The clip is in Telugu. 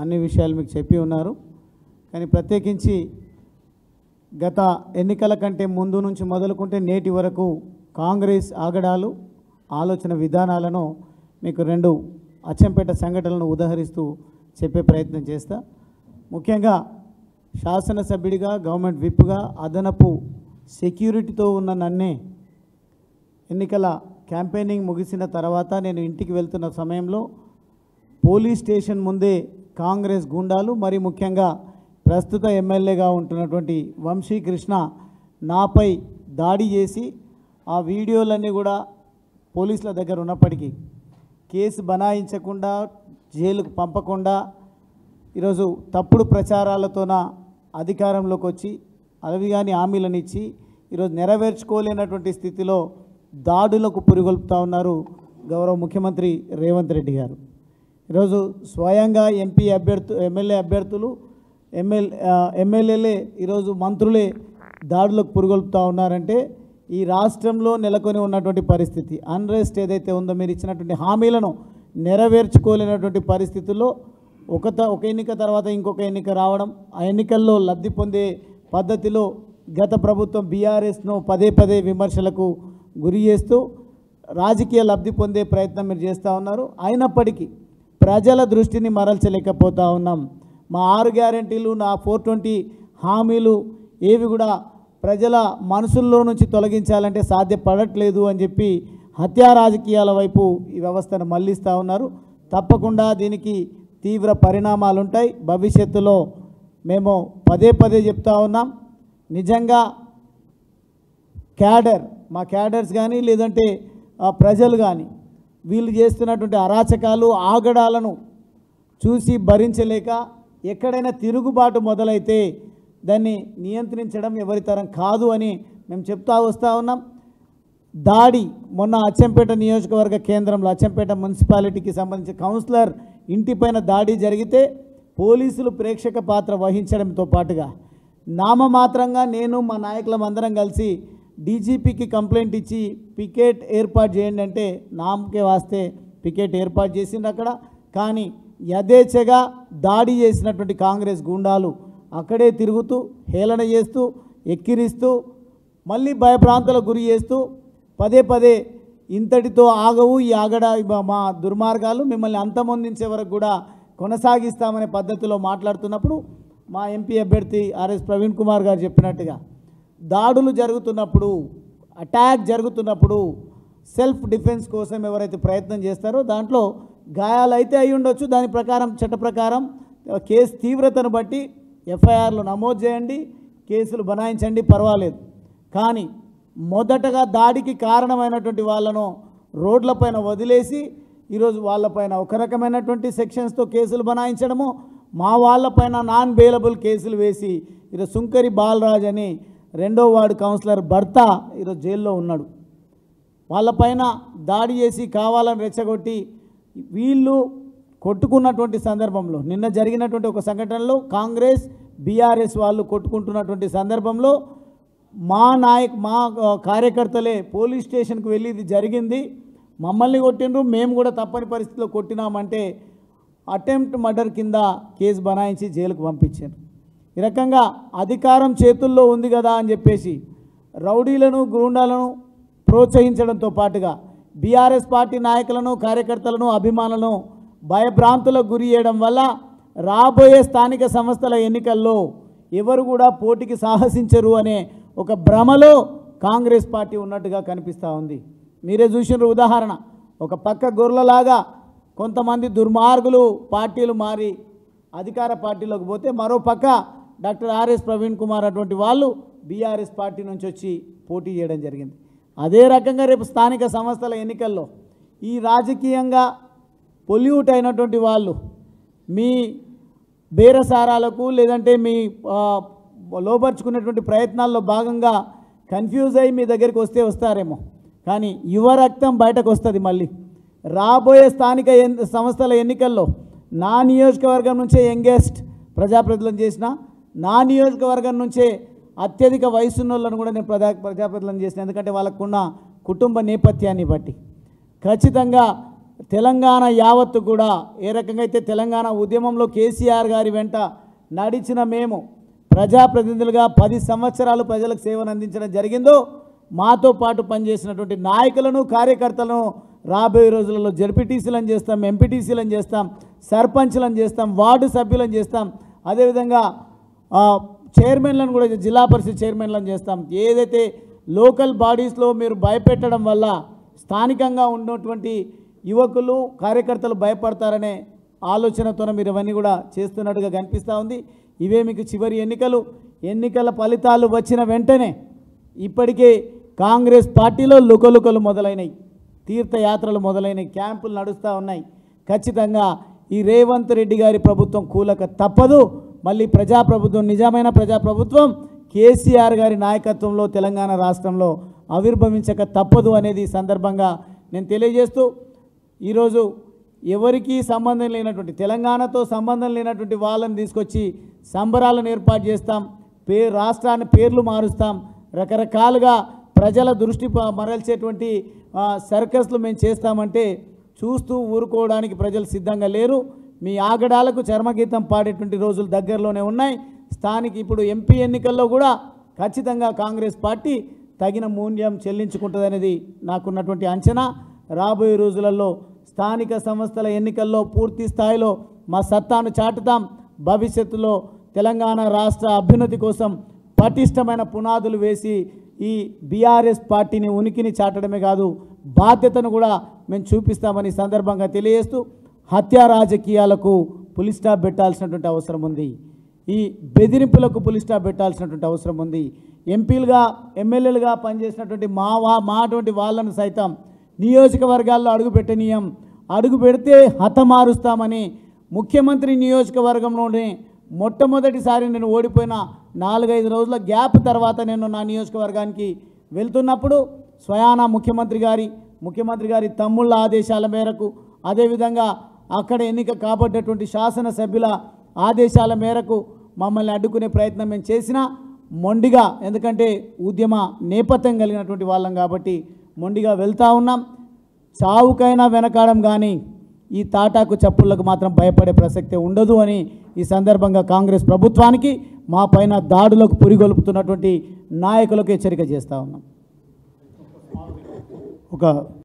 అన్ని విషయాలు మీకు చెప్పి ఉన్నారు. కానీ ప్రత్యేకించి గత ఎన్నికల కంటే ముందు నుంచి మొదలుకుంటే నేటి వరకు కాంగ్రెస్ ఆగడాలు ఆలోచన విధానాలను మీకు 2 అచ్చంపేట సంఘటనలను ఉదాహరిస్తూ చెప్పే ప్రయత్నం చేస్తా. ముఖ్యంగా శాసనసభ్యుడిగా గవర్నమెంట్ విప్గా అదనపు సెక్యూరిటీతో ఉన్న నన్నే ఎన్నికల క్యాంపెయినింగ్ ముగిసిన తర్వాత నేను ఇంటికి వెళ్తున్న సమయంలో పోలీస్ స్టేషన్ ముందే కాంగ్రెస్ గుండాలు మరి ముఖ్యంగా ప్రస్తుత ఎమ్మెల్యేగా ఉంటున్నటువంటి వంశీకృష్ణ నాపై దాడి చేసి ఆ వీడియోలన్నీ కూడా పోలీసుల దగ్గర ఉన్నప్పటికీ కేసు బనాయించకుండా జైలుకు పంపకుండా ఈరోజు తప్పుడు ప్రచారాలతోన అధికారంలోకి వచ్చి అవి కానీ హామీలను ఇచ్చి ఈరోజు నెరవేర్చుకోలేనటువంటి స్థితిలో దాడులకు పురిగొల్పుతూ ఉన్నారు గౌరవ ముఖ్యమంత్రి రేవంత్ రెడ్డి గారు. ఈరోజు స్వయంగా ఎమ్మెల్యే అభ్యర్థులు ఎమ్మెల్యేలే ఈరోజు మంత్రులే దాడులకు పురిగొల్పుతూ ఉన్నారంటే ఈ రాష్ట్రంలో నెలకొని ఉన్నటువంటి పరిస్థితి అన్రెస్ట్ ఏదైతే ఉందో మీరు ఇచ్చినటువంటి హామీలను నెరవేర్చుకోలేనటువంటి పరిస్థితుల్లో ఒక ఎన్నిక తర్వాత ఇంకొక ఎన్నిక రావడం, ఆ ఎన్నికల్లో లబ్ధి పొందే పద్ధతిలో గత ప్రభుత్వం బీఆర్ఎస్ను పదే విమర్శలకు గురి చేస్తూ రాజకీయ లబ్ధి పొందే ప్రయత్నం మీరు చేస్తూ ఉన్నారు. అయినప్పటికీ ప్రజల దృష్టిని మరల్చలేకపోతూ ఉన్నాం. మా 6 గ్యారెంటీలు, నా 420 హామీలు ఏవి కూడా ప్రజల మనసుల్లో నుంచి తొలగించాలంటే సాధ్యపడట్లేదు అని చెప్పి హత్యా రాజకీయాల వైపు ఈ వ్యవస్థను మళ్లిస్తూ ఉన్నారు. తప్పకుండా దీనికి తీవ్ర పరిణామాలు ఉంటాయి. భవిష్యత్తులో మేము పదే చెప్తా ఉన్నాం. నిజంగా మా క్యాడర్స్ కానీ లేదంటే ప్రజలు కానీ వీళ్ళు చేస్తున్నటువంటి అరాచకాలు ఆగడాలను చూసి భరించలేక ఎక్కడైనా తిరుగుబాటు మొదలైతే దాన్ని నియంత్రించడం ఎవరి తరం కాదు అని మేము చెప్తా వస్తూ ఉన్నాం. దాడి మొన్న అచ్చంపేట నియోజకవర్గ కేంద్రంలో అచ్చంపేట మున్సిపాలిటీకి సంబంధించి కౌన్సిలర్ ఇంటిపైన దాడి జరిగితే పోలీసులు ప్రేక్షక పాత్ర వహించడంతో పాటుగా నామమాత్రంగా నేను మా నాయకులం అందరం కలిసి డీజీపీకి కంప్లైంట్ ఇచ్చి పికెట్ ఏర్పాటు చేయండి అంటే నామకే వాస్తే పికెట్ ఏర్పాటు చేసింది అక్కడ. కానీ యథేచ్ఛగా దాడి చేసినటువంటి కాంగ్రెస్ గుండాలు అక్కడే తిరుగుతూ హేళన చేస్తూ ఎక్కిరిస్తూ మళ్ళీ భయభ్రాంతులకు గురి చేస్తూ పదే ఇంతటితో ఆగవు ఈ మా దుర్మార్గాలు, మిమ్మల్ని అంతమొందించే వరకు కూడా కొనసాగిస్తామనే పద్ధతిలో మాట్లాడుతున్నప్పుడు మా ఎంపీ అభ్యర్థి ఆర్ఎస్ ప్రవీణ్ కుమార్ గారు చెప్పినట్టుగా దాడులు జరుగుతున్నప్పుడు, అటాక్ జరుగుతున్నప్పుడు సెల్ఫ్ డిఫెన్స్ కోసం ఎవరైతే ప్రయత్నం చేస్తారో దాంట్లో గాయాలైతే అయి ఉండొచ్చు. దాని ప్రకారం చట్ట ప్రకారం కేసు తీవ్రతను బట్టి ఎఫ్ఐఆర్లు నమోదు చేయండి, కేసులు బనాయించండి, పర్వాలేదు. కానీ మొదటగా దాడికి కారణమైనటువంటి వాళ్ళను రోడ్లపైన వదిలేసి ఈరోజు వాళ్ళపైన ఒక రకమైనటువంటి సెక్షన్స్తో కేసులు బనాయించడము, మా వాళ్ళపైన నాన్ బెయిలబుల్ కేసులు వేసి ఈరోజు సుంకరి బాలరాజ్ అని 2వ వార్డు కౌన్సిలర్ భర్త ఈరోజు జైల్లో ఉన్నాడు. వాళ్ళపైన దాడి చేసి కావాలని రెచ్చగొట్టి వీళ్ళు కొట్టుకున్నటువంటి సందర్భంలో నిన్న జరిగినటువంటి ఒక సంఘటనలో కాంగ్రెస్ బీఆర్ఎస్ వాళ్ళు కొట్టుకుంటున్నటువంటి సందర్భంలో మా కార్యకర్తలే పోలీస్ స్టేషన్కి వెళ్ళి ఇది జరిగింది, మమ్మల్ని కొట్టిండ్రు, మేము కూడా తప్పని పరిస్థితిలో కొట్టినామంటే అటెంప్ట్ మర్డర్ కింద కేసు బనాయించి జైలుకు పంపించారు. ఈ రకంగా అధికారం చేతుల్లో ఉంది కదా అని చెప్పేసి రౌడీలను గూండాలను ప్రోత్సహించడంతో పాటుగా బీఆర్ఎస్ పార్టీ నాయకులను కార్యకర్తలను అభిమానులను భయభ్రాంతులకు గురి చేయడం వల్ల రాబోయే స్థానిక సంస్థల ఎన్నికల్లో ఎవరు కూడా పోటీకి సాహసించరు అనే ఒక భ్రమలో కాంగ్రెస్ పార్టీ ఉన్నట్టుగా కనిపిస్తూ ఉంది. మీరే చూసిన ఉదాహరణ, ఒక పక్క గొర్రెలాగా కొంతమంది దుర్మార్గులు పార్టీలు మారి అధికార పార్టీలోకి పోతే మరో పక్క డాక్టర్ ఆర్ఎస్ ప్రవీణ్ కుమార్ అటువంటి వాళ్ళు బీఆర్ఎస్ పార్టీ నుంచి వచ్చి పోటీ చేయడం జరిగింది. అదే రకంగా రేపు స్థానిక సంస్థల ఎన్నికల్లో ఈ రాజకీయంగా పొల్యూట్ అయినటువంటి వాళ్ళు మీ బేరసారాలకు లేదంటే మీ లోపరుచుకునేటువంటి ప్రయత్నాల్లో భాగంగా కన్ఫ్యూజ్ అయ్యి మీ దగ్గరికి వస్తారేమో, కానీ యువ రక్తం బయటకు వస్తుంది. మళ్ళీ రాబోయే స్థానిక సంస్థల ఎన్నికల్లో నా నియోజకవర్గం నుంచే యంగెస్ట్ ప్రజాప్రతినిధులను చేసిన, నా నియోజకవర్గం నుంచే అత్యధిక వయసున్న వాళ్ళను కూడా నేను ప్రజాప్రతినిధులను చేసిన, ఎందుకంటే వాళ్ళకున్న కుటుంబ నేపథ్యాన్ని బట్టి ఖచ్చితంగా తెలంగాణ యావత్తు కూడా ఏ రకంగా అయితే తెలంగాణ ఉద్యమంలో కేసీఆర్ గారి వెంట నడిచిన మేము ప్రజాప్రతినిధులుగా 10 సంవత్సరాలు ప్రజలకు సేవను అందించడం జరిగిందో, మాతో పాటు పనిచేసినటువంటి నాయకులను కార్యకర్తలను రాబోయే రోజులలో జడ్పీటీసీలను చేస్తాం, ఎంపీటీసీలను చేస్తాం, సర్పంచ్లను చేస్తాం, వార్డు సభ్యులను చేస్తాం, అదేవిధంగా చైర్మన్లను కూడా జిల్లా పరిషత్ చైర్మన్లను చేస్తాం. ఏదైతే లోకల్ బాడీస్లో మీరు భయపెట్టడం వల్ల స్థానికంగా ఉన్నటువంటి యువకులు కార్యకర్తలు భయపడతారనే ఆలోచనతోనే మీరు ఇవన్నీ కూడా చేస్తున్నట్టుగా కనిపిస్తూ ఉంది. ఇవే మీకు చివరి ఎన్నికలు. ఎన్నికల ఫలితాలు వచ్చిన వెంటనే ఇప్పటికే కాంగ్రెస్ పార్టీలో లుకలుకలు మొదలైనవి, తీర్థయాత్రలు మొదలైనవి, క్యాంపులు నడుస్తూ ఉన్నాయి. ఖచ్చితంగా ఈ రేవంత్ రెడ్డి గారి ప్రభుత్వం కూలక తప్పదు. మళ్ళీ ప్రజాప్రభుత్వం, నిజమైన ప్రజాప్రభుత్వం కేసీఆర్ గారి నాయకత్వంలో తెలంగాణ రాష్ట్రంలో ఆవిర్భవించక తప్పదు అనేది ఈ సందర్భంగా నేను తెలియజేస్తూ, ఈరోజు ఎవరికీ సంబంధం లేనటువంటి, తెలంగాణతో సంబంధం లేనటువంటి వాళ్ళని తీసుకొచ్చి సంబరాలను ఏర్పాటు చేస్తాం, రాష్ట్రాన్ని పేర్లు మారుస్తాం, రకరకాలుగా ప్రజల దృష్టి మరల్చేటువంటి సర్కస్లు మేము చేస్తామంటే చూస్తూ ఊరుకోవడానికి ప్రజలు సిద్ధంగా లేరు. మీ ఆగడాలకు చర్మగీతం పాడేటువంటి రోజులు దగ్గరలోనే ఉన్నాయి. స్థానిక ఇప్పుడు ఎంపీ ఎన్నికల్లో కూడా ఖచ్చితంగా కాంగ్రెస్ పార్టీ తగిన మూల్యం చెల్లించుకుంటుందనేది నాకున్నటువంటి అంచనా. రాబోయే రోజులలో స్థానిక సంస్థల ఎన్నికల్లో పూర్తి స్థాయిలో మా సత్తాను చాటుతాం. భవిష్యత్తులో తెలంగాణ రాష్ట్ర అభ్యున్నతి కోసం పటిష్టమైన పునాదులు వేసి ఈ బీఆర్ఎస్ పార్టీని ఉనికిని చాటడమే కాదు, బాధ్యతను కూడా మేము చూపిస్తామని సందర్భంగా తెలియజేస్తూ, హత్యా రాజకీయాలకు పులి స్టాప్ పెట్టాల్సినటువంటి అవసరం ఉంది. ఈ బెదిరింపులకు పులి స్టాప్ పెట్టాల్సినటువంటి అవసరం ఉంది. ఎంపీలుగా ఎమ్మెల్యేలుగా పనిచేసినటువంటి మా అటువంటి వాళ్ళను సైతం నియోజకవర్గాల్లో అడుగుపెట్టనీయం, అడుగు పెడితే హతమారుస్తామని ముఖ్యమంత్రి నియోజకవర్గంలోనే మొట్టమొదటిసారి నేను ఓడిపోయిన 4-5 రోజుల గ్యాప్ తర్వాత నేను నా నియోజకవర్గానికి వెళ్తున్నప్పుడు స్వయానా ముఖ్యమంత్రి గారి తమ్ముళ్ళ ఆదేశాల మేరకు, అదేవిధంగా అక్కడ ఎన్నిక కాబడ్డటువంటి శాసనసభ్యుల ఆదేశాల మేరకు మమ్మల్ని అడ్డుకునే ప్రయత్నం మేము చేసినా మొండిగా, ఎందుకంటే ఉద్యమ నేపథ్యం కలిగినటువంటి వాళ్ళం కాబట్టి మొండిగా వెళ్తూ ఉన్నాం. చావుకైనా వెనకాడం కానీ ఈ తాటాకు చప్పుళ్లకు మాత్రం భయపడే ప్రసక్తే ఉండదు అని ఈ సందర్భంగా కాంగ్రెస్ ప్రభుత్వానికి, మా పైన దాడులకు పురిగొల్పుతున్నటువంటి నాయకులకు హెచ్చరిక చేస్తూ ఉన్నాం.